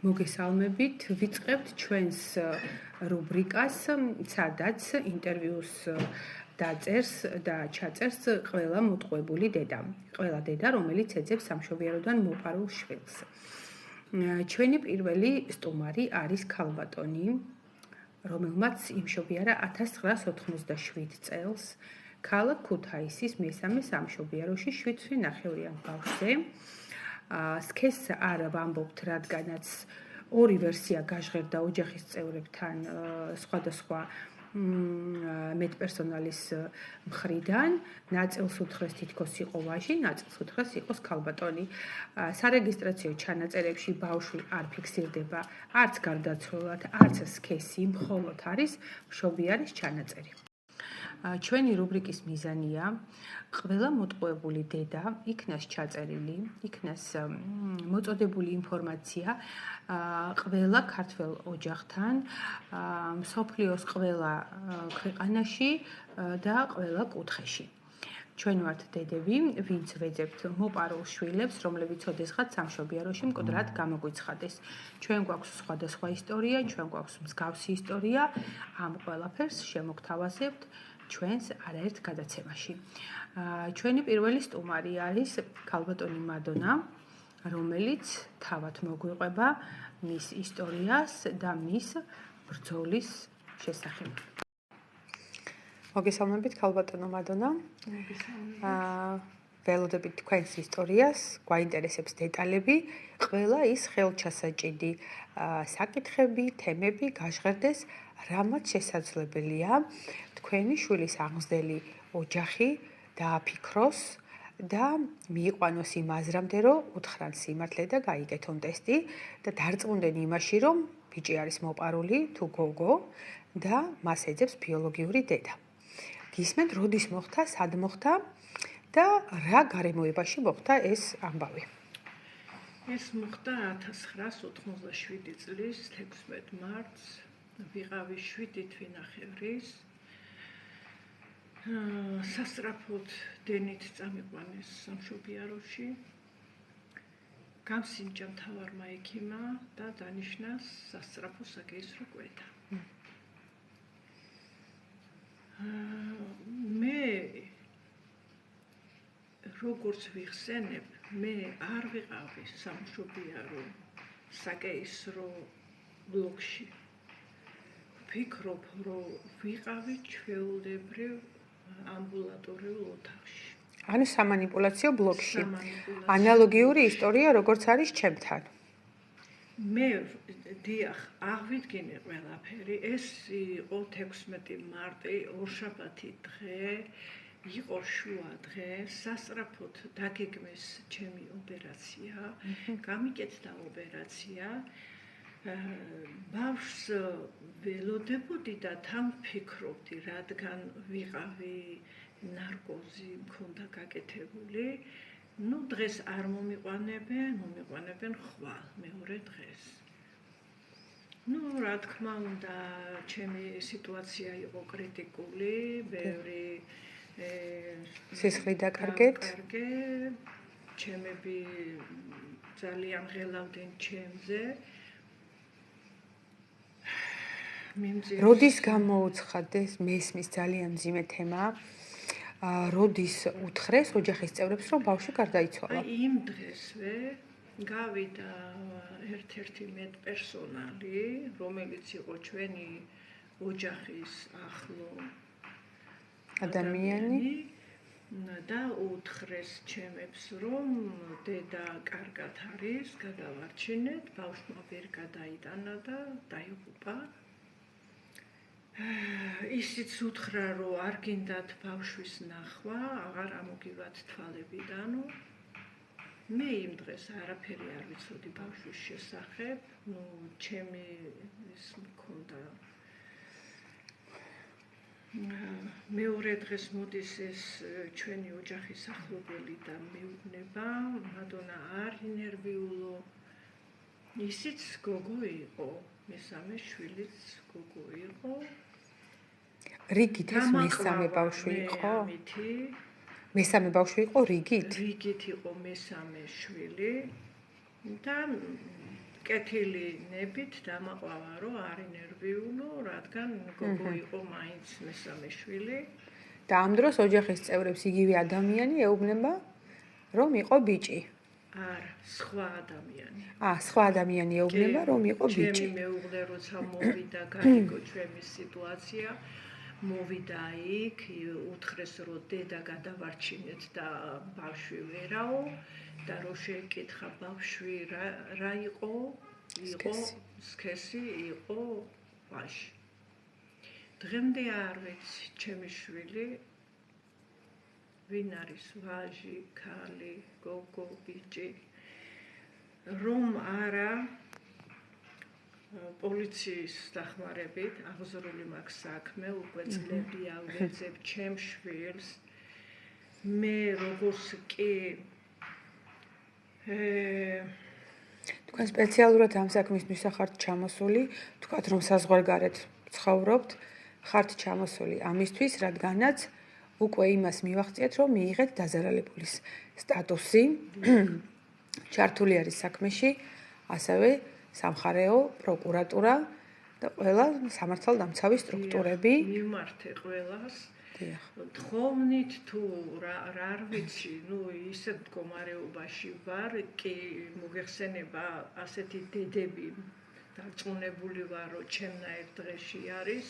მოგესალმებით, ვიწყებთ ჩვენს რუბრიკას, სადაც ინტერვიუს დაწერს და ჩაწერს ყველა მოტყუებული დედა. ყველა დედა, რომელიც ეძებს სამშობიაროდან მოპარულ შვილს. ჩვენი პირველი სტუმარი არის ქალბატონი, რომელმაც იმშობიარა 1987 წელს ქალაქ ქუთაისის მესამე სამშობიაროში 7.5 ბავშვზე. სქესს არ ვამბობთ, რადგანაც ორი ვერსია გაჟღერდა ოჯახის წევრებთან სხვადასხვა მეტპერსონალის მხრიდან. ნაწილს უთხრეს თითქოს იყო ვაჟი, ნაწილს უთხრეს იყოს ქალბატონი. სარეგისტრაციო ჩანაწერებში ბავშვი არ ფიქსირდება არც გარდაცვლილად, არც სქესი, მხოლოდ არის მშობიარის ჩანაწერი. ჩვენი რუბრიკის მიზანია ყველა მოტყუებული დედა იქნას ჩაწერილი, იქნას მოწოდებული ინფორმაცია ყველა ქართველ ოჯახთან, მსოფლიოს ყველა ქვეყანაში და ყველა კუთხეში. ჩვენ ვართ დედები, ვინც ვეძებთ მოპარულ შვილებს, რომლებიც ოდესღაც სამშობიაროში მკვდრად გამოგვიცხადეს. ჩვენ გვაქვს სხვადასხვა ისტორია, ჩვენ გვაქვს მსგავსი ისტორია, ამ ყველაფერს შემოგთავაზებთ ჩვენს არაერთ გადაცემაში. ჩვენი პირველი სტუმარი არის ქალბატონი მადონა, რომელიც თავად მოგვიყვება მის ისტორიას და მის ბრძოლის შესახებ. მოგესალმებით ქალბატონო მადონა. ველოდებით თქვენს ისტორიას, გვაინტერესებს დეტალები, ყველა ის ხელჩასაჭიდი საკითხები, თემები გაჟღერდეს, რამაც შესაძლებელია თქვენი შვილის აღმზრდელი ოჯახი დააფიქროს და მიიყვანოს იმ აზრამდე, რომ უთხრან სიმართლე და გაიგეთონ ტესტი და დარწმუნდნენ იმაში, რომ ბიჭი არის მოპარული თუ გოგო და მას ეძებს ბიოლოგიური დედა. გისმენთ, როდის მოხდა, სად მოხდა და რა გარემოებაში მოხდა ეს ამბავი? ეს მოხდა 1987 წლის 16 მარტს, ვიყავი 7.5 სასწრაფოდ დენით წამიყვანეს სამშობიაროში. გამსინჯა მთავარმა ექიმმა და დანიშნას სასწრაფო საკეისრო კვეთა. მე როგორც ვიხსენებ, მე არ ვიყავი სამშობიარო საკეისრო ბლოკში. ვფიქრობ, რომ ვიყავი ჩვეულებრივ ამბულატორიულ ოთახში. ანუ სამანიპულაციო ბლოკში. ანალოგიური ისტორია, როგორც არის ჩემთან. მე დიახ, აღვიდგინე ყველაფერი. ეს იყო 16 მარტი, ორშაბათი დღე, იყო შუა დღე, სასწრაფოდ დაგეგმეს ჩემი ოპერაცია, გამიკეთდა ოპერაცია. ბავშვს ველოდებოდი და თან ვფიქრობდი, რადგან ვიყავი ნარკოზი მქონდა გაკეთებული. დღეს არ მომიყვანებენ ხვალ მეორე დღეს. რა თქმა უნდა, ჩემი სიტუაცია იყო კრიტიკული, ბევრი სისხლი დაკარგეთ. ჩემები ძალიან ღელავდნენ ჩემზე. როდის გამოუცხადეს, მესმის ძალიან მძიმე თემა, როდის უთხრეს ოჯახის წევრებს, რომ ბავშვი გარდაიცვალა? იმ დღესვე გავიდა ერთ-ერთი მეტპერსონალი, რომელიც იყო ჩვენი ოჯახის ახლო ადამიანი და უთხრეს ჩემებს, რომ დედა კარგად არის, გადავარჩინეთ, ბავშვმა ვერ გადაიტანა და დაიღუპა. ისიც უთხრა, რომ არ გინდათ ბავშვის ნახვა, აღარ ამოგივათ თვალებიდან. მე იმ დღეს არაფერი არ ვიცოდი ბავშვის შესახებ, ჩემი ის მქონდა. მეორე დღეს მოდის ეს ჩვენი ოჯახის ახლობელი და მეუბნება, მადონა არ ინერვიულო. ისიც გოგო იყო, მესამე შვილიც გოგო იყო. რიგით ეს მესამე ბავშვი იყო? მესამე ბავშვი იყო რიგით? რიგით იყო მესამე შვილი და კეთილი ნებით დამაყვავა, რომ არ ინერვიულო, რადგან გოგო იყო მაინც მესამე შვილი. და ამ დროს ოჯახის წევრებს იგივე ადამიანი ეუბნება, რომ იყო ბიჭი. არა, სხვა ადამიანი. სხვა ადამიანი ეუბნება, რომ იყო ბიჭი. ჩემი მეუღლე როცა მოვიდა, გაიგო ჩემი სიტუაცია, მოვიდა იქ, უთხრეს, რომ დედა გადავარჩინეთ და ბავშვი ვერაო და რო შეეკითხა ბავშვი რა იყო? იყო სქესი, იყო ვაჟი. დღემდე არ ვიცი, ჩემი შვილი ვინ არის ვაჟი, ქალი, გოგო, ბიჭი. რომ არა პოლიციის დახმარებით აღზრული მაქვს საქმე, უკვე წლებია ვეძებ ჩემ შვილს. მე როგორც კი თქვენ სპეციალურად ამ საქმისთვის ხართ ჩამოსული, თქვათ რომ საზღვარგარეთ ცხოვრობთ, ხართ ჩამოსული ამისთვის, რადგანაც უკვე იმას მივახციეთ, რომ მიიღეთ დაზარალებულის სტატუსი. ჩართული არის საქმეში, ასევე სამხარეო პროკურატურა და ყველა სამართალდამცავი სტრუქტურები. მიმართე ყველას. თხოვნით თუ რა არ ვიცი, ისეთ მდგომარეობაში ვარ, კი მოგეხსენება ასეთი დედები დარწმუნებული ვარ, რომ ჩემნაირ დღეში არის.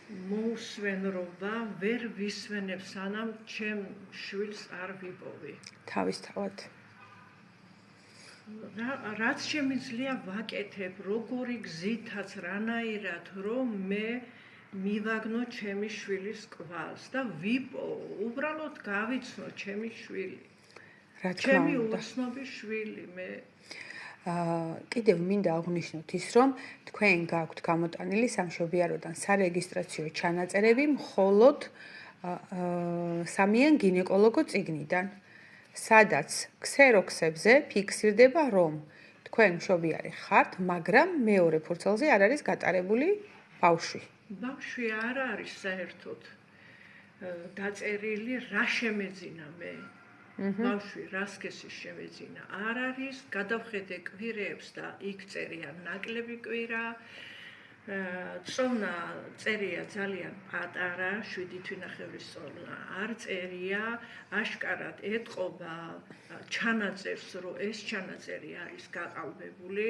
მოусვენრობა ვერ ვისვენებ, სანამ ჩემ შვილს არ ვიპოვი. თავისთავად. რაც შემიძლია ვაკეთებ, როგორი გზითაც, რანაირად, რომ მე მივაგნო ჩემი შვილის კვალს და უბრალოდ გავიცნო ჩემი შვილი. ჩემი უცნობი შვილი მე. კიდევ მინდა აღვნიშნოთ ის, რომ თქვენ გაქვთ გამოტანილი სამშობიაროდან სარეგისტრაციო ჩანაწერები მხოლოდ სამიან გინეკოლოგო წიგნიდან, სადაც ქსეროქსებზე ფიქსირდება, რომ თქვენ მშობიარი ხართ, მაგრამ მეორე ფურცელზე არ არის გატარებული ბავშვი. ბავშვი არ არის საერთოდ დაწერილი, რა შემეძინა მე. ბავშვი რა სქესის შემეძინა არ არის, გადავხედე კვირეებს და იქ წერია ნაკლები კვირა, წონა წერია ძალიან პატარა, 7 თვინახევრის წონა არ წერია, აშკარად ეტყობა ჩანაწერს, რომ ეს ჩანაწერი არის გაყალბებული.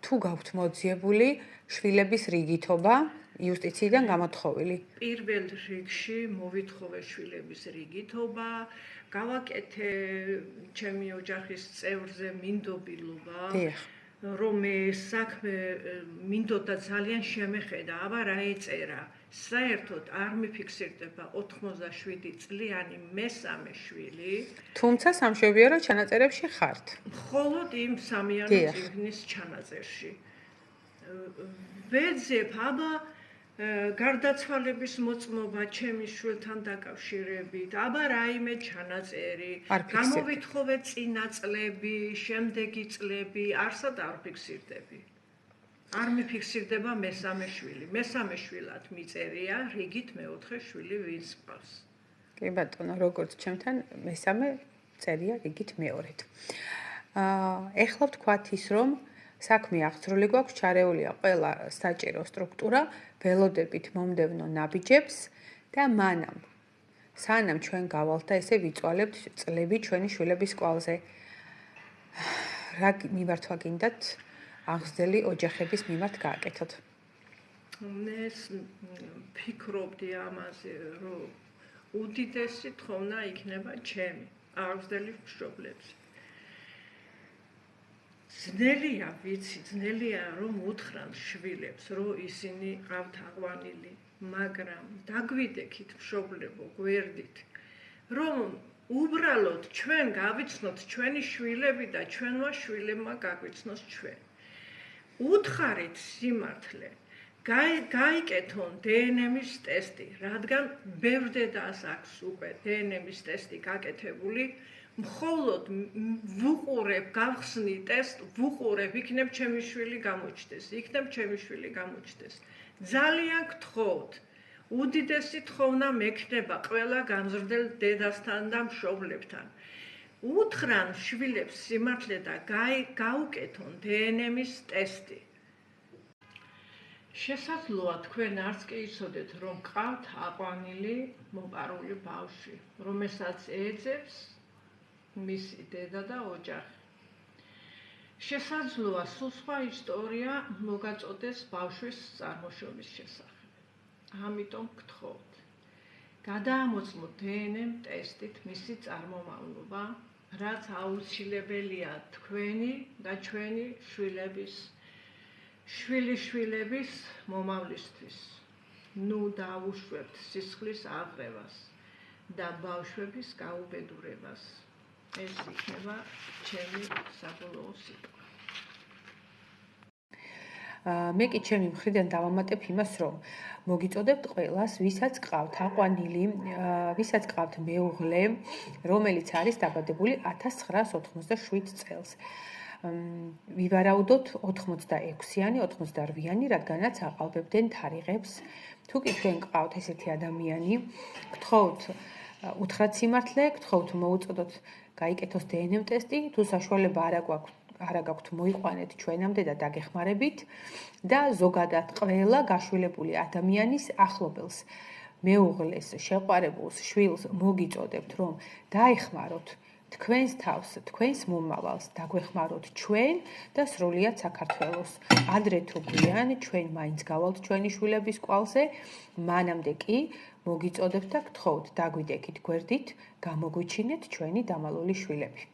თუ გაქვთ მოძიებული შვილების რიგითობა იუსტიციიდან გამოთხოვილი. პირველ რიგში მოვითხოვე შვილების რიგითობა, გავაკეთე ჩემი ოჯახის წევრზე მინდობილობა, რომ ეს საქმე მინდოდა ძალიან შემეხედა, აბა რა ეწერა. საერთოდ არ მიფიქსირდება 87 წლიანი მესამე შვილი. თუმცა სამშობიარო ჩანაწერებში ხართ. მხოლოდ იმ სამიანო წიგნის ჩანაწერში. ვეძებ, აბა გარდაცვალების მოწმობა ჩემი შვილთან დაკავშირებით, აბა რაიმე ჩანაწერი, გამოვითხოვე წინა წლები, შემდეგი წლები, არსად არ ფიქსირდები. არ მიფიქსირდება მესამე შვილი. მესამე შვილად მიწერია, რიგით მეოთხე შვილი ვინც ყავს. კი ბატონო, როგორც ჩემთან მესამე წერია რიგით მეორედ. ეხლა ვთქვათ ის, რომ საქმე აღძრული გვაქვს, ჩარეულია ყველა საჭირო სტრუქტურა, ველოდებით მომდევნო ნაბიჯებს და მანამ სანამ ჩვენ გავალთ და ესე ვიწვალებთ წლები ჩვენი შვილების კვალზე. რა მიმართვა გინდათ აღზრდელი ოჯახების მიმართ გააკეთოთ? მე ფიქრობდი ამაზე, რომ უდიდესი თხოვნა იქნება ჩემი აღზრდელი მშობლებს. ძნელია, ვიცი, ძნელია რომ უთხრან შვილებს, რომ ისინი ყავთ აყვანილი, მაგრამ დაგვიდექით მშობლებო, გვერდით, რომ უბრალოდ ჩვენ გავიცნოთ ჩვენი შვილები და ჩვენმა შვილებმა გაგვიცნოს ჩვენ. უთხარით სიმართლე, გაიკეთონ დნმ-ის ტესტი, რადგან ბევრ დედას აქვს უკვე დნმ-ის ტესტი გაკეთებული, მხოლოდ ვუყურებ, გავხსნი ტესტ, ვუყურებ, იქნებ ჩემი შვილი გამოჩნდეს, იქნებ ჩემი შვილი გამოჩნდეს. ძალიან გთხოვთ, უდიდესი თხოვნა მექნება ყველა გამზრდელ დედასთან და მშობლებთან. უთხრან შვილებს სიმართლე და გაუკეთონ დნმ-ის ტესტი. შესაძლოა თქვენ არც კი იცოდეთ, რომ გყავთ აყვანილი მოპარული ბავშვი, რომელსაც ეძებს მისი დედა და ოჯახი. შესაძლოა სულ სხვა ისტორია მოგაწოდეს ბავშვის წარმოშობის შესახებ. ამიტომ გთხოვთ, გადაამოწმოთ დნმ ტესტით მისი წარმომავლობა, რაც აუცილებელია თქვენი და ჩვენი შვილიშვილების მომავლისთვის. ნუ დავუშვებთ სისხლის აღრევას და ბავშვების გაუბედურებას. ეს იქნება ჩემი საბოლოო სიტყვა. მე კი ჩემი მხრიდან დავამატებ იმას, რომ მოგიწოდებთ ყველას, ვისაც გყავთ აყვანილი, ვისაც გყავთ მეუღლე, რომელიც არის დაბადებული 1987 წელს. ვივარაუდოთ 86-იანი, 88-იანი, რადგანაც აყალბებდნენ თარიღებს. თუ კი თქვენ გყავთ ესეთი ადამიანი, გთხოვთ უთხრათ სიმართლე, გთხოვთ მოუწოდოთ გაიკეთოს დნმ ტესტი, თუ საშუალება არ გაქვთ მოიყვანეთ ჩვენამდე და დაგეხმარებით და ზოგადად ყველა გაშვილებული ადამიანის ახლობელს, მეუღლეს, შეყვარებულს, შვილს მოგიწოდებთ, რომ დაეხმაროთ თქვენს თავს, თქვენს მომავალს, დაგვეხმაროთ ჩვენ და სრულიად საქართველოს. ადრე თუ გვიან ჩვენ მაინც გავალთ ჩვენი შვილების კვალზე, მანამდე კი მოგიწოდებთ და გთხოვთ, დაგვიდეკით გვერდით, გამოგვიჩინეთ ჩვენი დამალული შვილები.